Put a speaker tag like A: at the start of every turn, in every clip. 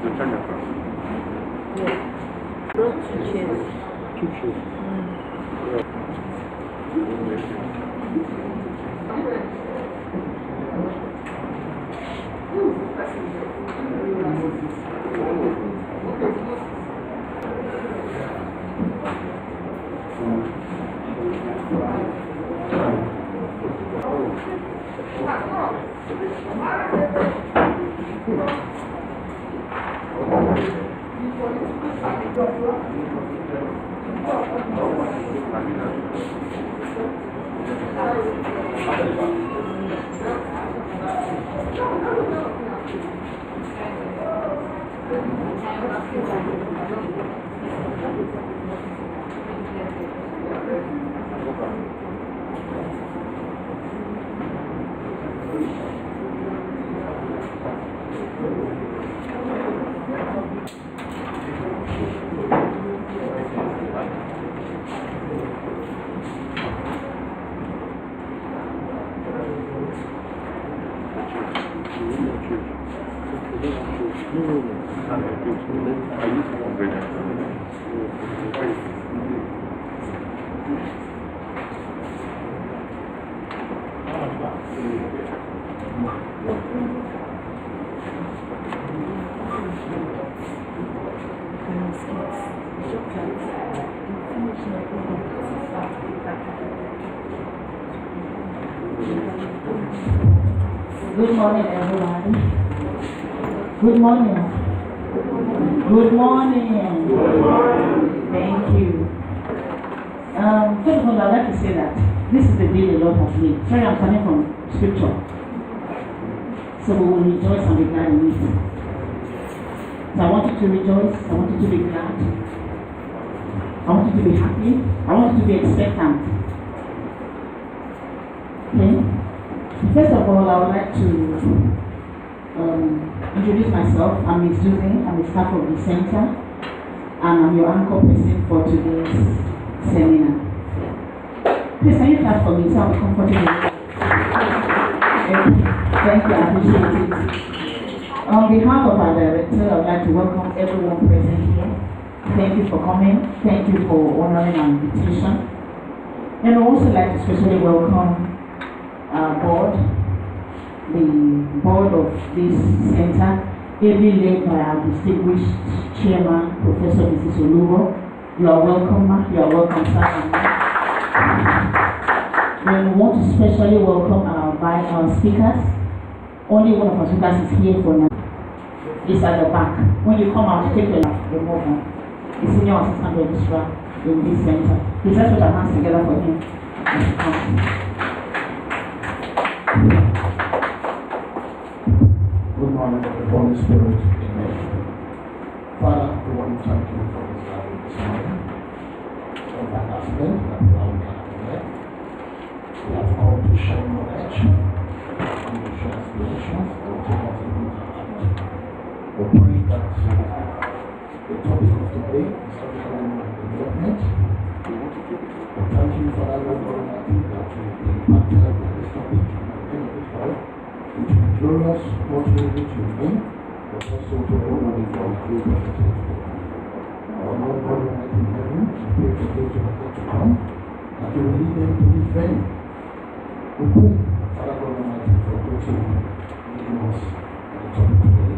A: Brought 2 chairs.
B: 2 chairs.
C: Good morning, everyone. Good morning. Good morning. Thank you. First of all, I'd like to say that this is the day the Lord has made. Sorry, I'm coming from Scripture. So we will rejoice and be glad in it. So I want you to rejoice. I want you to be glad. I want you to be happy. I want you to be expectant. Okay? First of all, I would like to introduce myself. I'm Ms. Susan. I'm the staff of the center, and I'm your anchor person for today's seminar. Please, can you clap for me so I'll be comfortable? Thank you, I appreciate it. On behalf of our director, I would like to welcome everyone present here. Thank you for coming. Thank you for honoring our invitation. And I would also like to especially welcome our board, the board of this center, ably led by our distinguished chairman, Professor Mrs. Oluwo. You are welcome, ma. You are welcome, sir. We want to especially welcome our speakers. Only one of our speakers is here for now. It's at the back. When you come out, take your move on. The senior assistant registrar in this center. Please let's put our hands together for him.
B: Good morning, the Holy Spirit. Amen. Father, we want to thank you for this gathering this morning. For that accident that we are gathered here. We have come to share knowledge, and to share aspirations, and to take us into our heart. We pray that the topic of today is social development. We thank you for that Lord Almighty that we will be impacted by this topic and at the end of it all. It will be glorious, what we need to win, but also to go on for a great opportunity. Our Lord God Almighty in heaven, we pray for those who are yet to come, that you will lead them to this venue. We pray, Father God Almighty, for those who are leading us on the topic today,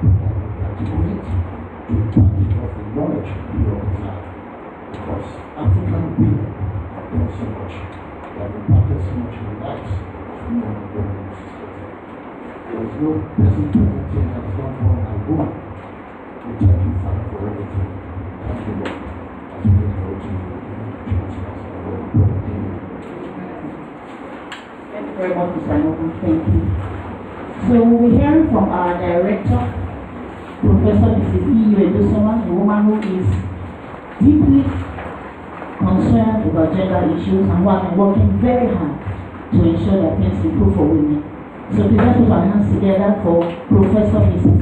B: that we articulate to impact of the knowledge we all desire. Because African women have done so much, they have impacted so much in the lives of men and women in society. There is no person present here that is not born a woman. We thank you, Father, for everything. Thank you, Lord, as we look forward to you. Jesus, our Lord, amen.
C: Thank you very much, Mr. Noble. Thank you. So we'll be hearing from our director, Professor Mrs. Edusoma, a woman who is deeply concerned about gender issues and who has been working very hard to ensure that things improve for women. So please let's put our hands together for Professor Mrs.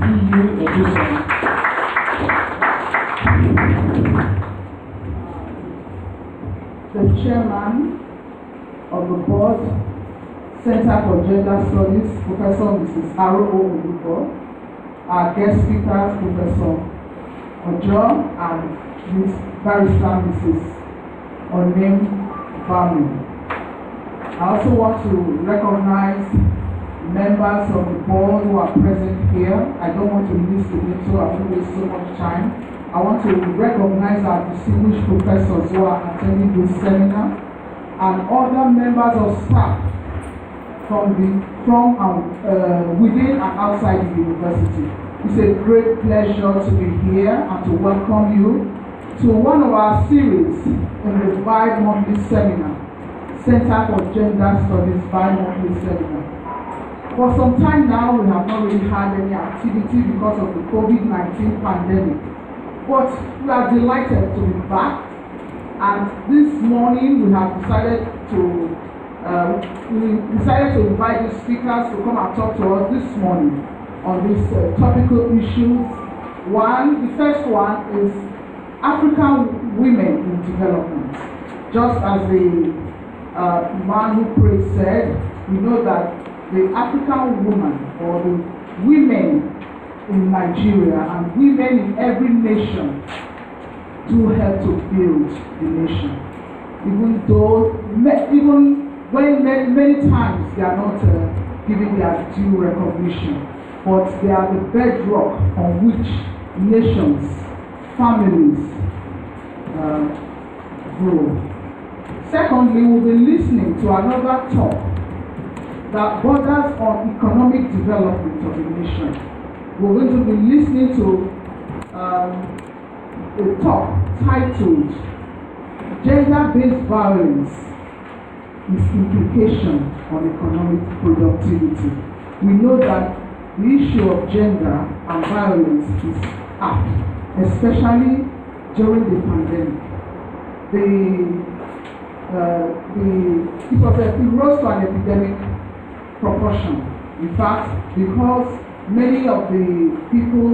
C: Edusoma.
D: The chairman of the board, Center for Gender Studies, Professor Mrs. Aro Oluwo, our guest speakers, Professor Ojo and Ms. Barrister Mrs. Onem Bami. I also want to recognize members of the board who are present here. I don't want to list the names so I won't waste so much time. I want to recognize our distinguished professors who are attending this seminar and other members of staff from within and outside the university. It's a great pleasure to be here and to welcome you to one of our series in the bi-monthly seminar, Center for Gender Studies bi-monthly seminar. For some time now, we have not really had any activity because of the COVID-19 pandemic, but we are delighted to be back. And this morning, we have decided to invite the speakers to come and talk to us this morning on these topical issues. The first one is African women in development. Just as the man who prayed said, we know that the African woman or the women in Nigeria and women in every nation do help to build the nation. Even when many times they are not given their due recognition, but they are the bedrock on which nations, families grow. Secondly, we'll be listening to another talk that borders on economic development of the nation. We're going to be listening to a talk titled Gender-Based Violence is Implication on Economic Productivity. We know that the issue of gender and violence is up, especially during the pandemic. It rose to an epidemic proportion. In fact, because many of the people,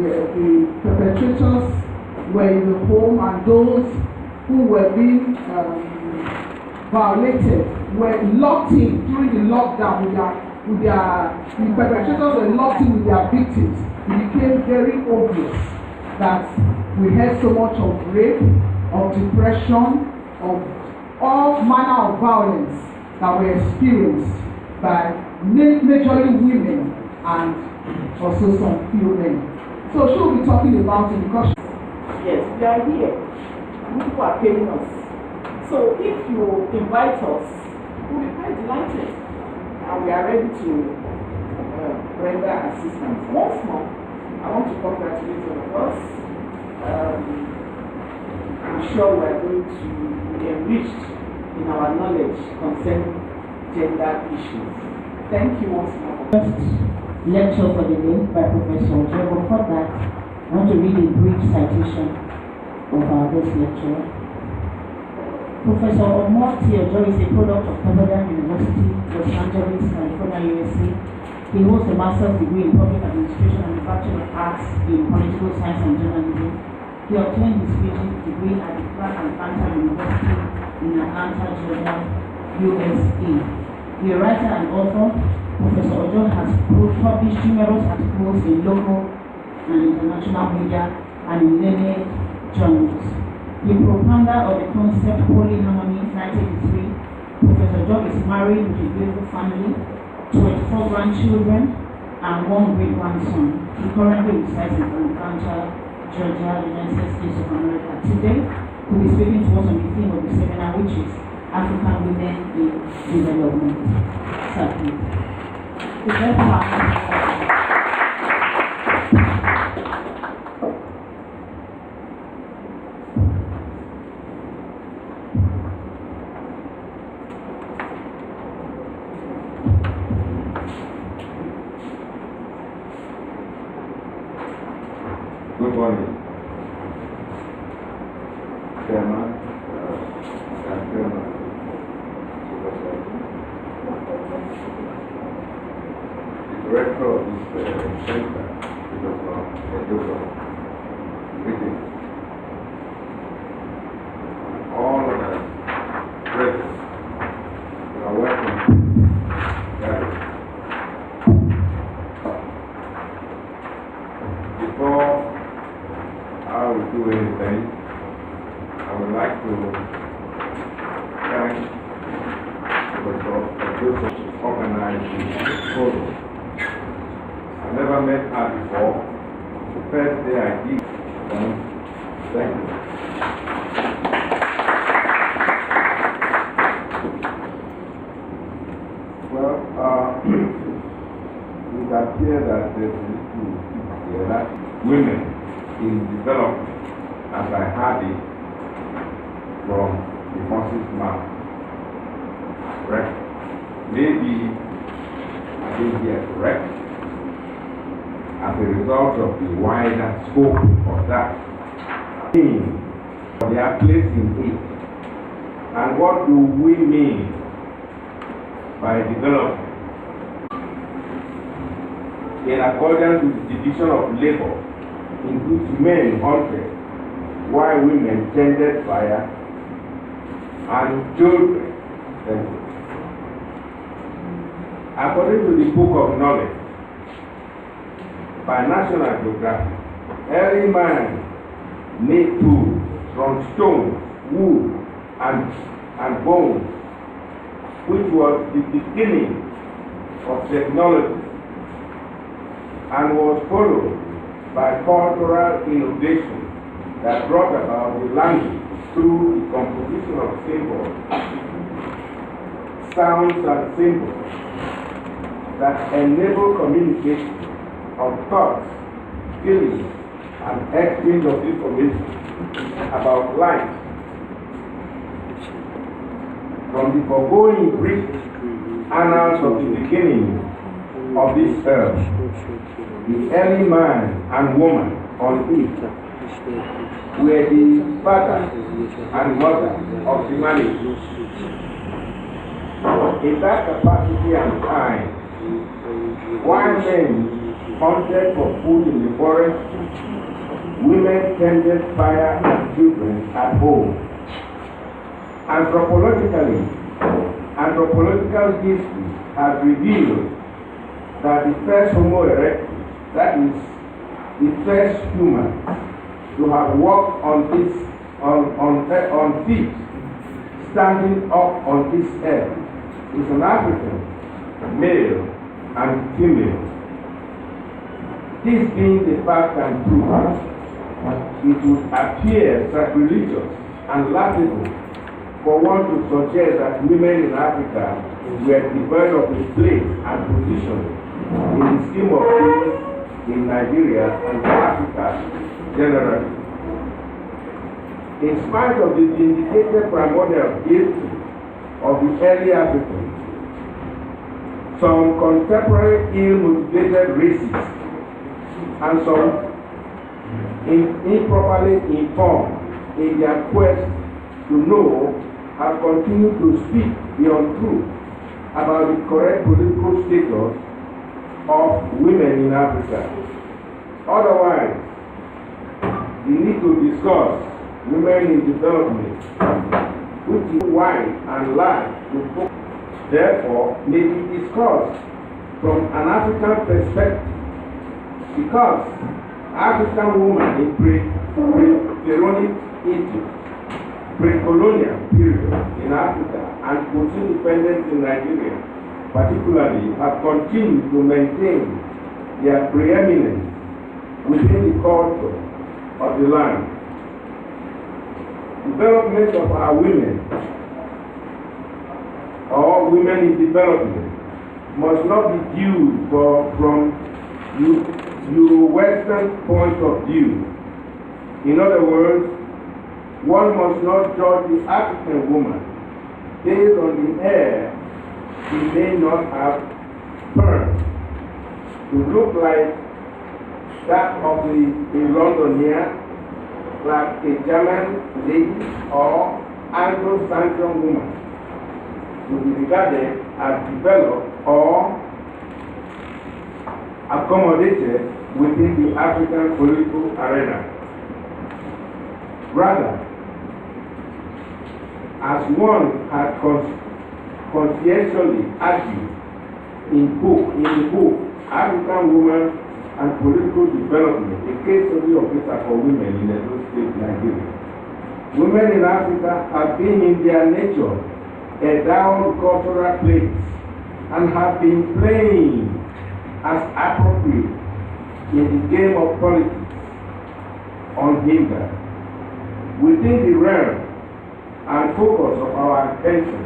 D: the perpetrators were in the home, and those who were being violated were locked in during the lockdown the perpetrators were locked in with their victims. It became very obvious that we had so much of rape, of depression, of all manner of violence that were experienced by majorly women and also some few men. So she'll be talking about it because
C: yes, we are here. People are paying us. So if you invite us, we'll be quite delighted. And we are ready to render assistance. Once more, I want to congratulate all of us. I'm sure we are going to be enriched in our knowledge concerning gender issues. Thank you once more.
E: First lecture for the day by Professor Ojo. Before that, I want to read a brief citation of our guest lecturer. Professor Ojo is a product of Pepperdine University, Los Angeles, California, USA. He holds a master's degree in public administration and a Bachelor of Arts in political science and journalism. He obtained his PhD degree at the Clark and Panther University in Atlanta, Georgia, USA. He is a writer and author. Professor Ojo has published numerous articles in local and international media and in learned journals. The propounder of the concept polyharmony 1983, Professor Ojo is married with a beautiful family, 24 grandchildren, and 1 great-grandson. He currently resides in Atlanta, Georgia, United States of America. Today, we'll be speaking to us on the theme of the seminar, which is African Women in Development. Sir, please.
F: Good morning, Chairman, and Chairman, the Director of this center, Professor Ojo, meeting, all of us present, you are welcome. before I will do anything, I would like to thank Professor Joseph for organizing this forum. I never met her before. The first day I did, thank you. Well, it appears that there's a little here that women in development, as I heard it from the horse's mouth, correct? Maybe I didn't hear correct. As a result of the wider scope of that, they are placed in it. And what do we mean by development? In accordance with the division of labor, in which men hunted, while women tended fire, and children tended. According to the Book of Knowledge, by National Geographic, every man made tools from stone, wood, and bone, which was the beginning of technology and was followed by cultural innovation that brought about the language through the composition of symbols, sounds and symbols that enable communication of thoughts, feelings, and exchange of information about life. From the foregoing brief annals of the beginning of this earth, the early man and woman on it were the father and mother of humanity. In that capacity and time, while men hunted for food in the forest, women tended fire and children at home. Anthropological history has revealed that the first Homo Erectus, that is, the first human to have walked on feet, standing up on this earth, is an African, male and female. This being the fact and truth, it would appear sacrilegious and laughable for one to suggest that women in Africa were devoid of a place and position in the scheme of things in Nigeria and Africa generally. In spite of the vindicated primordial history of the early Africans, some contemporary ill-motivated racists and some improperly informed in their quest to know have continued to speak the untruth about the correct political status of women in Africa. Otherwise, the need to discuss women in development, which is wide and large, therefore may be discussed from an African perspective, because African women in pre-Pharaonic Egypt, pre-colonial period in Africa, and post-independence in Nigeria, particularly, have continued to maintain their preeminence within the culture of the land. Development of our women, or women in development, must not be viewed from Euro-Western point of view. In other words, one must not judge the African woman based on the hair she may not have permed to look like that of a Londonian, like a German lady or Anglo-Saxon woman, to be regarded as developed or accommodated within the African political arena. Rather, as one had conscientiously argued in the book, African Woman and political development, a case study officer for women in Edo State, Nigeria. Women in Africa have been in their nature a down cultural place and have been playing as appropriate in the game of politics unhindered. Within the realm and focus of our attention,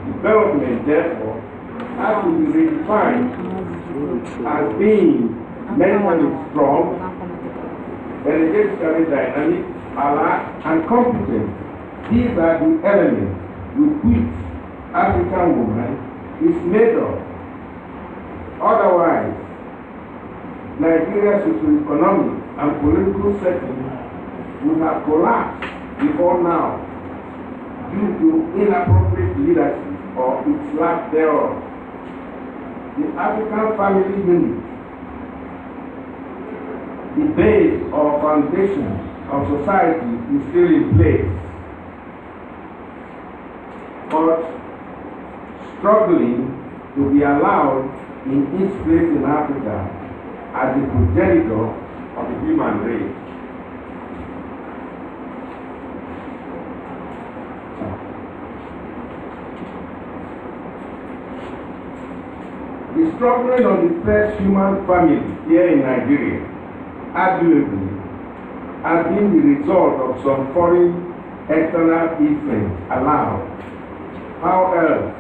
F: development therefore has to be redefined as being mentally strong, energetically dynamic, alert, and competent. These are the elements with which African woman is made of. Otherwise, Nigeria's socio-economic and political setting would have collapsed before now due to inappropriate leadership or its lack thereof. The African family unit, the base or foundation of society, is still in place, but struggling to be allowed in its place in Africa as the progenitor of the human race. The struggling of the first human family here in Nigeria, arguably, has been the result of some foreign external influence allowed. How else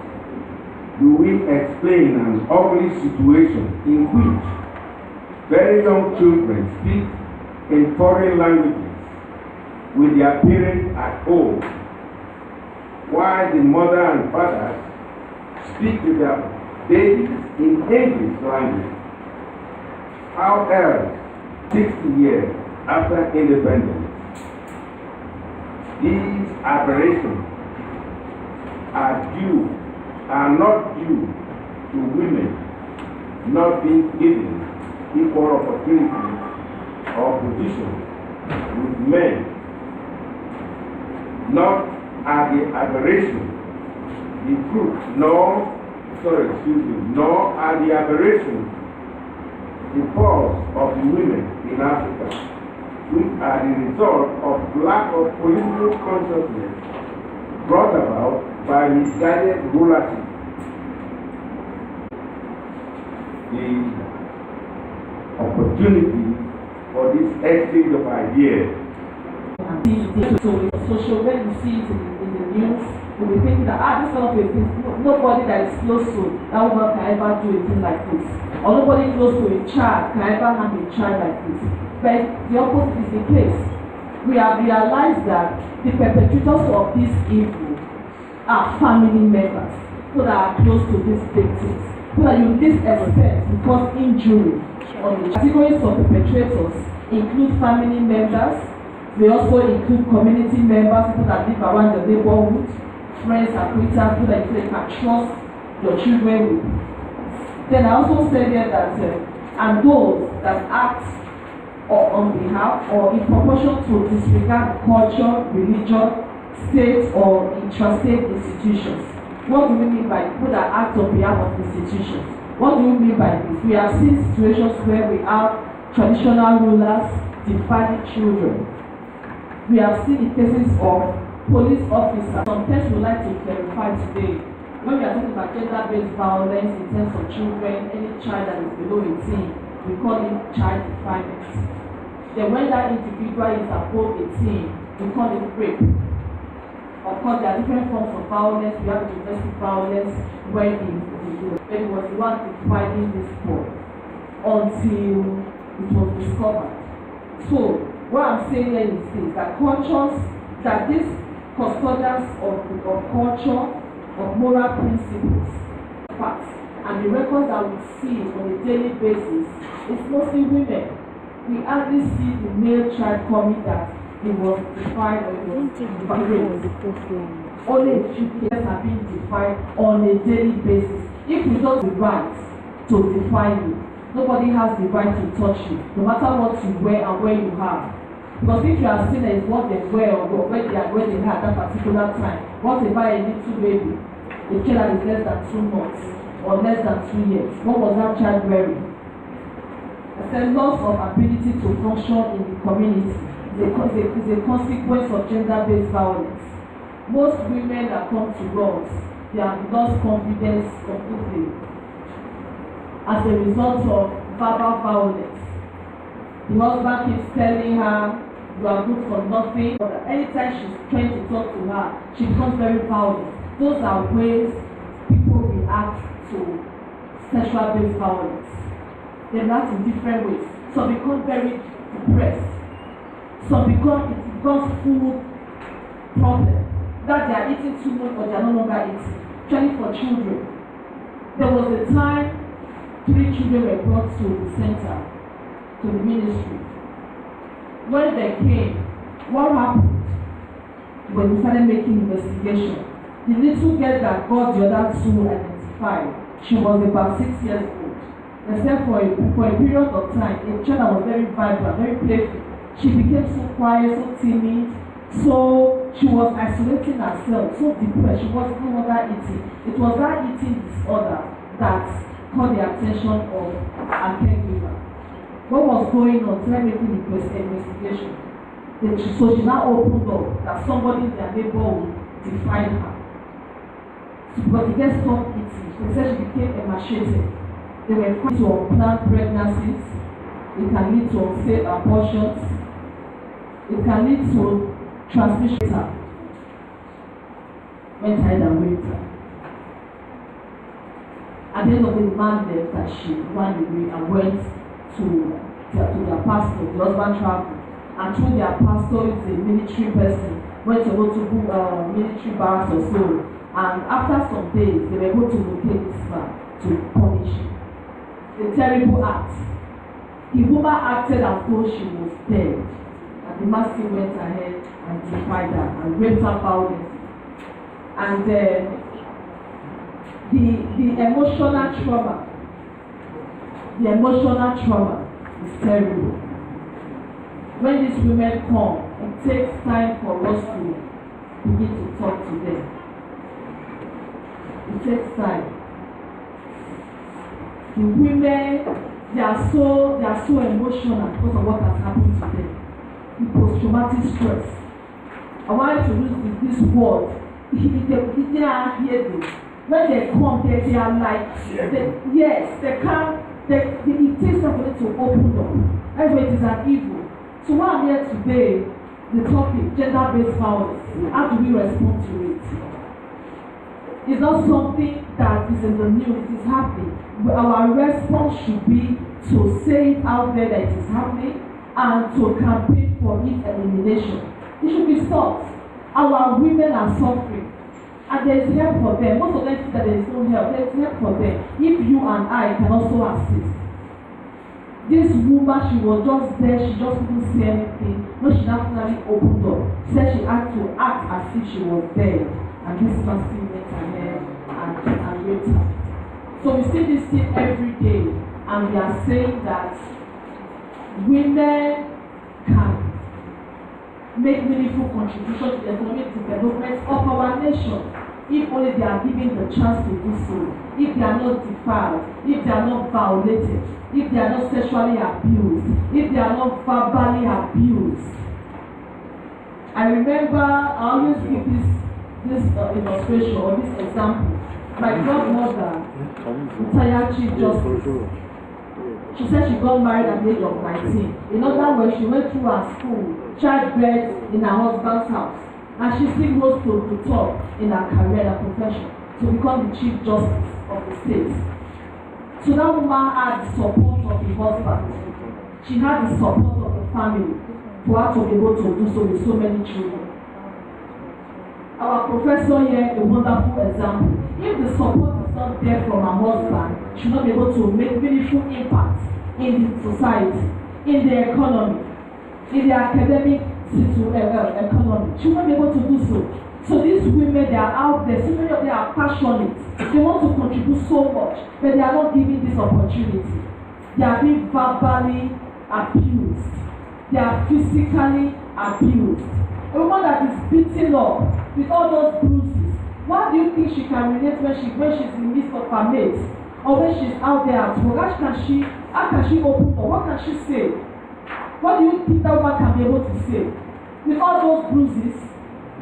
F: do we explain an ugly situation in which very young children speak in foreign languages with their parents at home, while the mother and fathers speak to their babies in English language? How else, 60 years after independence, these aberrations are not due to women not being given equal opportunity or position with men, not are the aberrations the fruit, nor are the aberrations the cause of the women in Africa, which are the result of lack of political consciousness brought about by misguided rulership. The opportunity for this exchange of ideas.
E: So social, when you see it in the news, you'll be thinking that this sort of a thing, nobody that is close to that woman can ever do a thing like this, or nobody close to a child can ever have a child like this. But the opposite is the case. We have realized that the perpetrators of this evil are family members, people that are close to these victims, people that you least expect to cause injury on the categories of perpetrators include family members. They also include community members, people that live around your neighborhood, friends, acquaintances, people that you can trust your children with. Then I also said here that and those that act on behalf or in proportion to disregard culture, religion, state or intrastate institutions. What do we mean by people that act on behalf of institutions? What do we mean by this? We have seen situations where we have traditional rulers dividing children. We have seen the cases of police officers. Some tests we like to clarify today. When we are talking about gender-based violence in terms of children, any child that is below 18, we call it child defilement. Then when that individual is above 18, we call it rape. Of course, there are different forms of violence. We have domestic violence when it was the one defining this boy until it was discovered. So what I'm saying here is this, that cultures, that these custodians of culture, of moral principles, facts, and the records that we see on a daily basis, is mostly women. We hardly see the male child coming that he was defined or he was defined. Only a few cases have been defined on a daily basis. If you don't have the right to define you, nobody has the right to touch you, no matter what you wear and where you are. Because if you are seen as what they wear or where they had at that particular time, what if I a little baby, a child that is less than 2 months or less than 2 years, what was that child wearing?
G: I said loss of ability to function in the community is a consequence of gender-based violence. Most women that come to us, they have lost confidence completely as a result of verbal violence. The husband keeps telling her, you are good for nothing. But anytime she's trying to talk to her, she becomes very violent. Those are ways people react to sexual-based violence. They react in different ways. Some become very depressed. Some it becomes food problem. That they are eating too much or they are no longer eating. Especially for children. There was a time 3 children were brought to the center, to the ministry. When they came, what happened? When we started making investigation, the little girl that got the other 2 identified, she was about 6 years old. Except for a period of time, a child that was very vibrant, very playful. She became so quiet, so timid, so she was isolating herself, so depressed. She was no longer eating. It was that eating disorder that caught the attention of her caregiver. What was going on? Started making investigation. So she now opened up that somebody in their neighborhood defied her. So because the girl stopped eating, they said she became emaciated. They were trying to unplanned pregnancies. It can lead to unsafe abortions. It can lead to transmission. Went ahead and raped her. At the end of the man left that she ran away and went to their pastor. The husband traveled and through their pastor is a military person, went to go to military barracks or so, and after some days they were able to locate this man to punish him. A terrible act. The woman acted as though she was dead, and the man still went ahead and defied her and raped her violently. And the emotional trauma is terrible. When these women come, it takes time for us to begin to talk to them. It takes time. The women, they are so emotional because of what has happened to them. The post-traumatic stress. I wanted to use this word. They are here. When they come, they are like, they can't. It takes time for them to open up. That's why it is an evil. So what I'm here today, the topic, gender-based violence. How do we respond to it? It's not something that is in the news, it is happening. But our response should be to say it out there that it is happening and to campaign for its elimination. It should be stopped. Our women are suffering and there is help for them. Most of them think that there is no help. There is help for them if you and I can also assist. This woman, she was just there, she just couldn't say anything. No, she naturally opened up. Said she had to act as if she was dead. And this man still went ahead and raped her. So we see this thing every day, and we are saying that women can make meaningful contribution to the economic development of our nation if only they are given the chance to do so, if they are not defiled, if they are not violated, if they are not sexually abused, if they are not verbally abused. I remember I always give this illustration or this example. My godmother, retired Chief Justice, she said she got married at the age of 19. In other words, she went through her school, childbirth in her husband's house, and she still goes to the top in her career and profession to become the Chief Justice of the state. So that woman had the support of the husband. She had the support of the family for her to be able to do so with so many children. Our professor here, a wonderful example. If the support is not there from her husband, she will not be able to make meaningful impact in the society, in the economy, in the academic economy. She will not be able to do so. So these women, they are out there, so many of them are passionate. They want to contribute so much, but they are not given this opportunity. They are being verbally abused. They are physically abused. A woman that is beaten up with all those bruises, what do you think she can relate when she's in the midst of her mates, or when she's out there at work? How can she How can she open up? What can she say? What do you think that woman can be able to say? With all those bruises,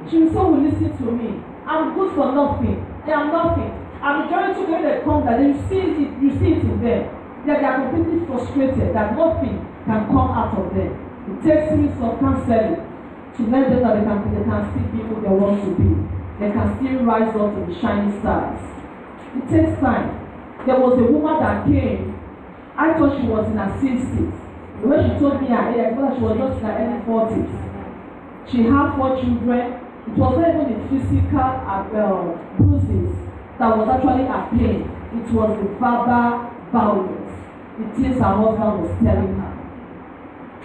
G: she will say, will listen to me. I'm good for nothing. I am nothing. And majority when they come that you see it in them. They are completely frustrated that nothing can come out of them. It takes series of counseling to let them know they can still be who they want to be. They can still rise up to the shining stars. It takes time. There was a woman that came. I thought she was in her 60s. When she told me her age, I thought she was just in her early 40s. She had 4 children. It was not even the physical bruises that was actually her pain. It was the verbal violence. The things her husband was telling her.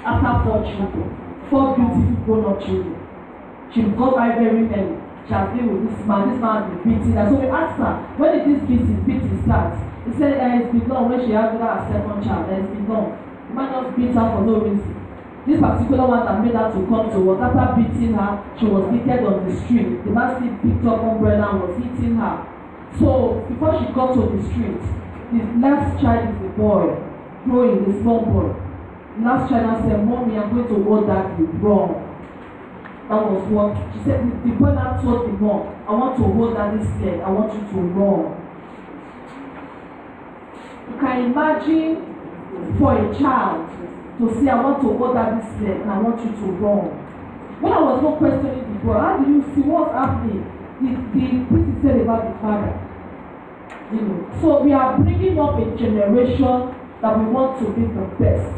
G: After 4 children, 4 beautiful grown-up children. She got married very early. She has been with this man. This man has been beating her. So we asked her, when did this beating start? He said, it's been done when she had her 2nd child. It's been done. The man just beat her for no reason. This particular one that made her to come to work, after beating her, she was naked on the street. The man still picked up umbrella and was hitting her. So before she got to the street, the last child is a boy, growing, a small boy. The last child said, Mommy, I'm going to hold that you wrong. That was what she said. The boy now told the mom, I want to hold daddy's leg, I want you to run. You can imagine for a child to say, I want to hold daddy's leg and I want you to run. When I was not questioning the boy, how do you see what's happening? The priest said about the father. So we are bringing up a generation that we want to be the best.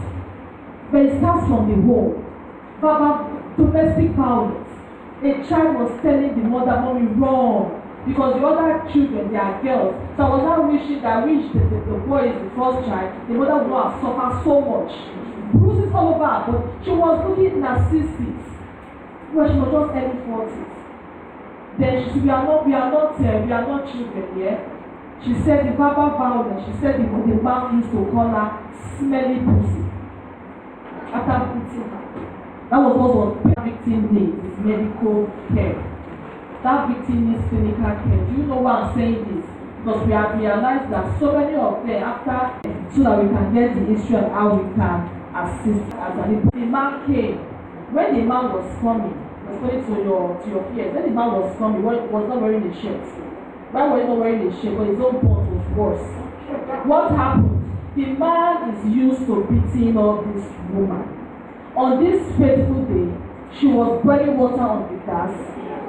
G: But it starts from the home. Domestic violence. A child was telling the mother, Mommy, wrong. Because the other children, they are girls. So I was not wishing that the boy is the first child. The mother would have suffered so much. Bruises all over her, but she was looking in her 60s. Well, she was just early 40s. Then she said, we are not children, yeah? She said the verbal violence, she said the man used to call her smelly pussy. After beating her. That was what was victim needs, is medical care. That victim needs clinical care. Do you know why I'm saying this? Because we have realized that so many of them so that we can get the history of how we can assist as an the man came. When the man was coming, responding to your fears, when the man was coming, was not wearing a shirt. Why was he not wearing a shirt? But his own point was worse. What happened? The man is used to beating up this woman. On this fateful day, she was boiling water on the gas.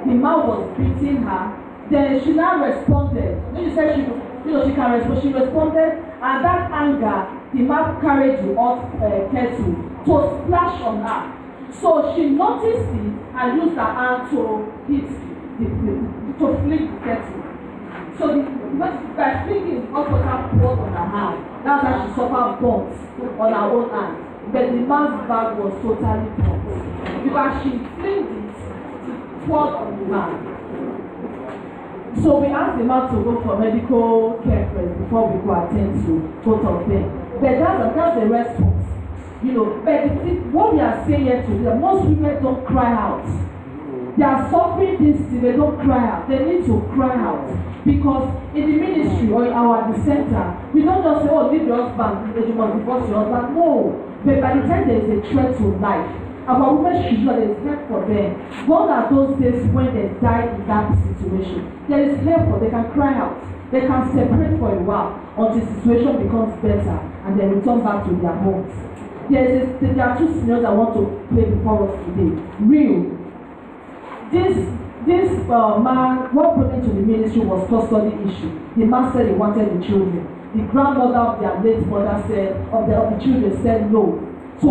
G: The man was beating her. Then she now responded. When you said she can respond, she responded, and that anger, the man carried the hot kettle to splash on her. So she noticed it and used her hand to hit to flick the kettle. So by flicking, hot water poured on her hand. That's how she suffered burns on her own hand. But the man's bag was totally pumped. Because she flicked it poured on the man. So we asked the man to go for medical care first before we go attend to both of them. But that's the response. But what we are saying here today, most women don't cry out. They are suffering this thing, they don't cry out. They need to cry out. Because in the ministry or in our center, we don't just say, oh, leave your husband, you must divorce your husband. No. But by the time there is a threat to life, our women should know there is help for them. Gone are those days when they die in that situation. There is help for them. They can cry out. They can separate for a while until the situation becomes better and then return back to their homes. There are 2 scenarios I want to play before us today. Real. This man, what brought him to the ministry was custody issue. The man said he wanted the children. The grandmother of their late mother said, of the children said no. So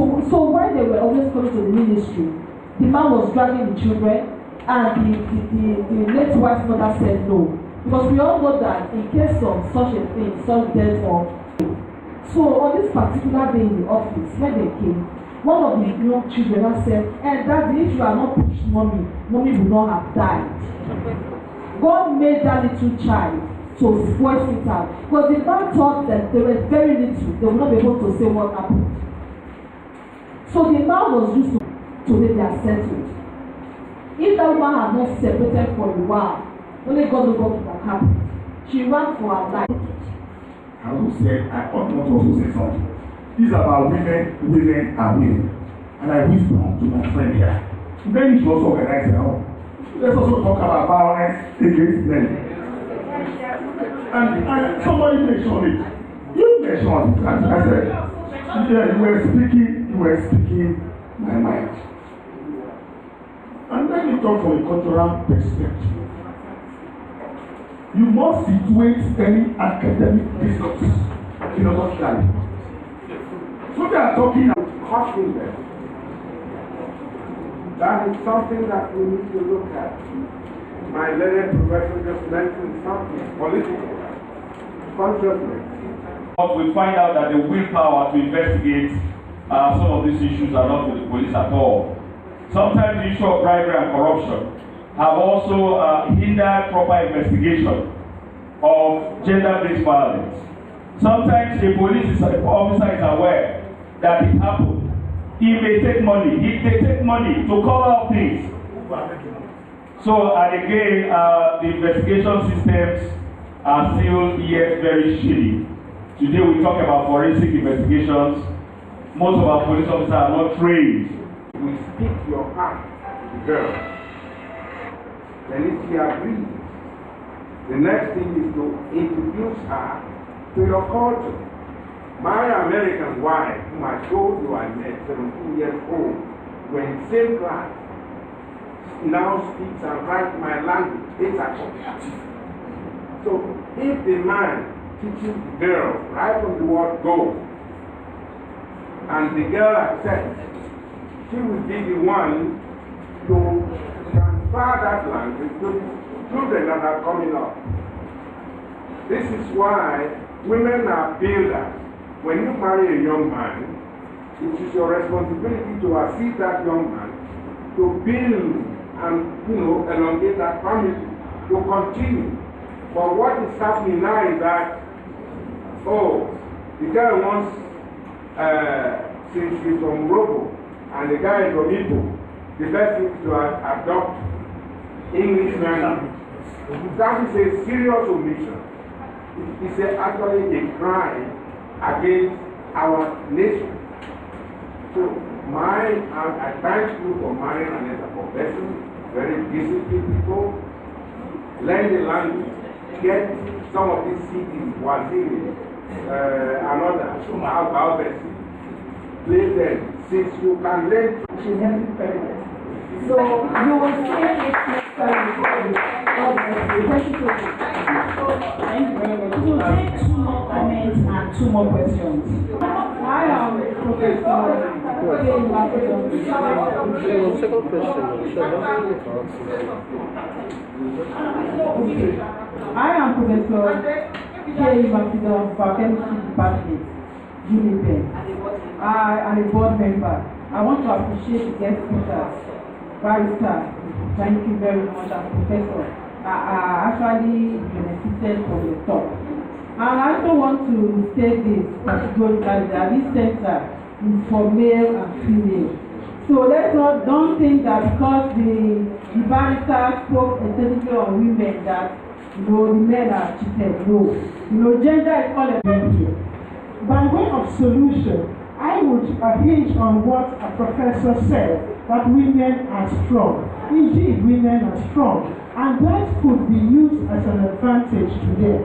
G: while they were always coming to the ministry, the man was dragging the children, and the late wife's mother said no. Because we all know that in case of such a thing, such death or so on this particular day in the office, when they came, one of the young children said, Daddy, if you are not pushed mommy would not have died. God made that little child to voice it out. Because the man thought that they were very little, they would not be able to say what happened. So the man was used to let their settled. If that woman had not separated for a while, only God knows what would have happened. She ran for her life.
B: I would say, I ought not also say something. This is about women, women, and women. And I whispered to my friend here. Then you should also organize their own. Let's also talk about violence against men. And somebody mentioned it. You mentioned it. And I said, yeah, you were speaking my mind. And then you talk from a cultural perspective. You must situate any academic discourse philosophically. So they are talking about
F: Caution them. That is something that we need to look at. My learned professor just mentioned something political consciousness.
H: But we find out that the willpower to investigate some of these issues are not with the police at all. Sometimes the issue of bribery and corruption have also hindered proper investigation of gender-based violence. Sometimes a police officer is aware that it happened. He may take money. They take money to cover up things. So, and again, the investigation systems are still yet very shitty. Today we talk about forensic investigations. Most of our police officers are not trained.
F: We speak your heart to the girl. Then if she agrees, the next thing is to introduce her to your culture. My American wife, whom I told you I met, 17 years old, when in the same class, now speaks and writes my language. It's a comparative. So if the man teaches the girl right from the word go, and the girl accepts, she will be the one to transfer that language to the children that are coming up. This is why women are builders. When you marry a young man, it is your responsibility to assist that young man to build and elongate that family, to continue. But what is happening now is that, the girl wants, since she's from Robo and the guy is from Igbo, the best thing is to adopt English language. That is a serious omission. It's actually a crime against our nation. So I thank you for marrying another profession, very disciplined people. Learn the language, get some of these cities, Waziri, another, Albert, play them. Since you can learn,
G: She's having pregnant. So you will say it next time. Thank you very much.
E: We'll take 2 more comments and 2 more questions.
G: I am Professor.
A: Second question.
G: I am Professor K. Mafida of Biochemistry Department, UNIPEN. I am a board member. I want to appreciate the guest speakers. Barrister, thank you very much, and Professor. I actually benefited from the talk. And I also want to state this categorically that this center is for male and female. So don't think that because the barrister spoke essentially on women that the men are cheated. No. Gender is all about.
D: By way of solution, I would hinge on what a professor said, that women are strong. Indeed, women are strong. And that could be used as an advantage to them.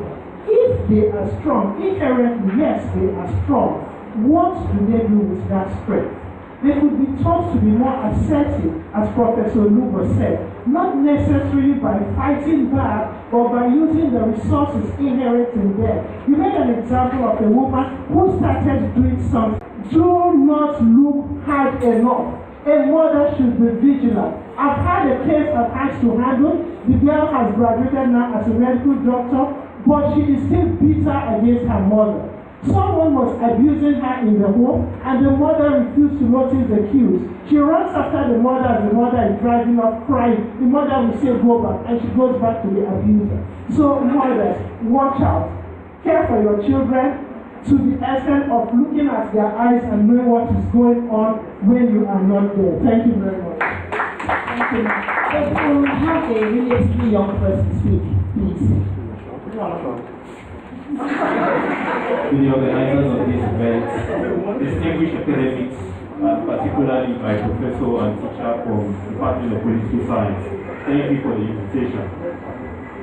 D: If they are strong, inherently, yes, they are strong. What do they do with that strength? They could be taught to be more assertive, as Professor Lugo said, not necessarily by fighting back or by using the resources inherent in them. You made an example of a woman who started doing something. Do not look hard enough. A mother should be vigilant. I've had a case I've had to handle. The girl has graduated now as a medical doctor, but she is still bitter against her mother. Someone was abusing her in the home, and the mother refused to notice the cues. She runs after the mother as the mother is driving off crying. The mother will say, go back, and she goes back to the abuser. So mothers, watch out. Care for your children to the extent of looking at their eyes and knowing what is going on when you are not there. Thank you very much.
E: Thank you. If we have a relatively young person speak, please.
I: to the organizers of this event, distinguished academics, and particularly my professor and teacher from the Department of Political Science. Thank you for the invitation.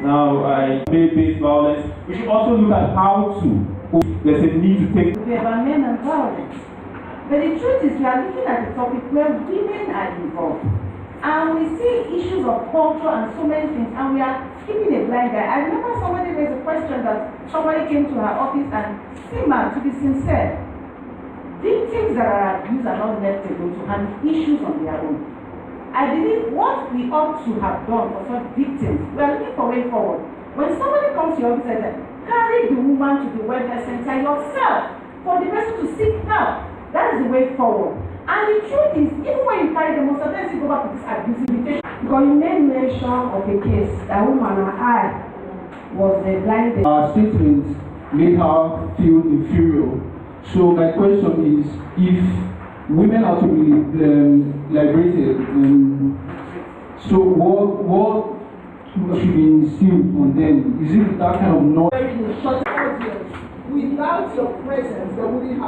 I: Now, gender-based violence, we should also look at how to. There's a need to take.
E: We have men and violence. But the truth is, we are looking at a topic where women are involved. And we see issues of culture and so many things, and we are keeping a blind eye. I remember somebody raised a question that somebody came to her office and Sima, to be sincere, victims that are abused are not left alone to handle issues on their own. I believe what we ought to have done for such victims, we are looking for way forward. When somebody comes to your office and says, carry the woman to the welfare center yourself for the person to seek help. That is the way forward. And the truth is, even when you carry them, sometimes you go back to this abusive.
J: Because you made mention of a case that woman and I was blinded.
K: Our statements made her feel inferior. So my question is, if women are to be liberated, so what should be instilled on them? Is it that kind of knowledge?
D: Without your presence, there wouldn't have